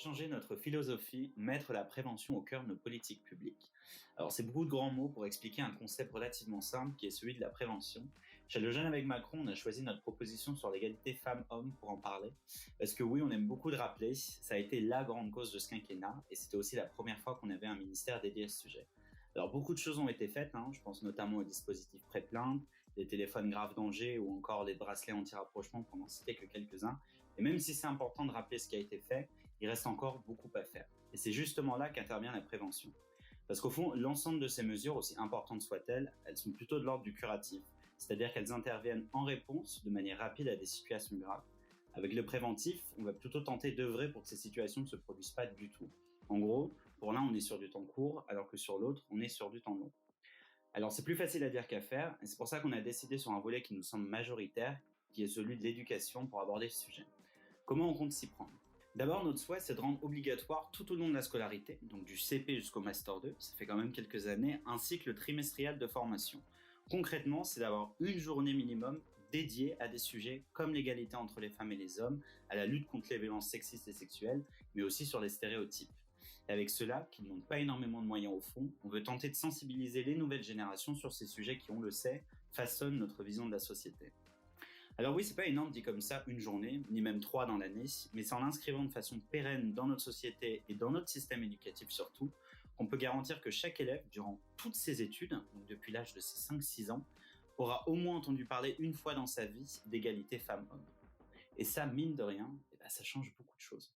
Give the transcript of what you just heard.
Changer notre philosophie, mettre la prévention au cœur de nos politiques publiques. Alors c'est beaucoup de grands mots pour expliquer un concept relativement simple qui est celui de la prévention. Chez Le Jeune avec Macron, on a choisi notre proposition sur l'égalité femmes-hommes pour en parler. Parce que oui, on aime beaucoup le rappeler, ça a été la grande cause de ce quinquennat et c'était aussi la première fois qu'on avait un ministère dédié à ce sujet. Alors beaucoup de choses ont été faites, je pense notamment aux dispositifs pré-plainte, les téléphones grave danger ou encore les bracelets anti-rapprochement pour n'en citer que quelques-uns. Et même si c'est important de rappeler ce qui a été fait, il reste encore beaucoup à faire. Et c'est justement là qu'intervient la prévention. Parce qu'au fond, l'ensemble de ces mesures, aussi importantes soient-elles, elles sont plutôt de l'ordre du curatif, c'est-à-dire qu'elles interviennent en réponse de manière rapide à des situations graves. Avec le préventif, on va plutôt tenter d'œuvrer pour que ces situations ne se produisent pas du tout. En gros, pour l'un, on est sur du temps court, alors que sur l'autre, on est sur du temps long. Alors c'est plus facile à dire qu'à faire, et c'est pour ça qu'on a décidé sur un volet qui nous semble majoritaire, qui est celui de l'éducation pour aborder ce sujet. Comment on compte s'y prendre ? D'abord, notre souhait, c'est de rendre obligatoire tout au long de la scolarité, donc du CP jusqu'au Master 2, ça fait quand même quelques années, un cycle trimestriel de formation. Concrètement, c'est d'avoir une journée minimum dédiée à des sujets comme l'égalité entre les femmes et les hommes, à la lutte contre les violences sexistes et sexuelles, mais aussi sur les stéréotypes. Et avec cela, qui ne demande pas énormément de moyens au fond, on veut tenter de sensibiliser les nouvelles générations sur ces sujets qui, on le sait, façonnent notre vision de la société. Alors oui, c'est pas énorme dit comme ça une journée, ni même 3 dans l'année, mais c'est en l'inscrivant de façon pérenne dans notre société et dans notre système éducatif surtout, qu'on peut garantir que chaque élève, durant toutes ses études, donc depuis l'âge de ses 5-6 ans, aura au moins entendu parler une fois dans sa vie d'égalité femmes-hommes. Et ça, mine de rien, ça change beaucoup de choses.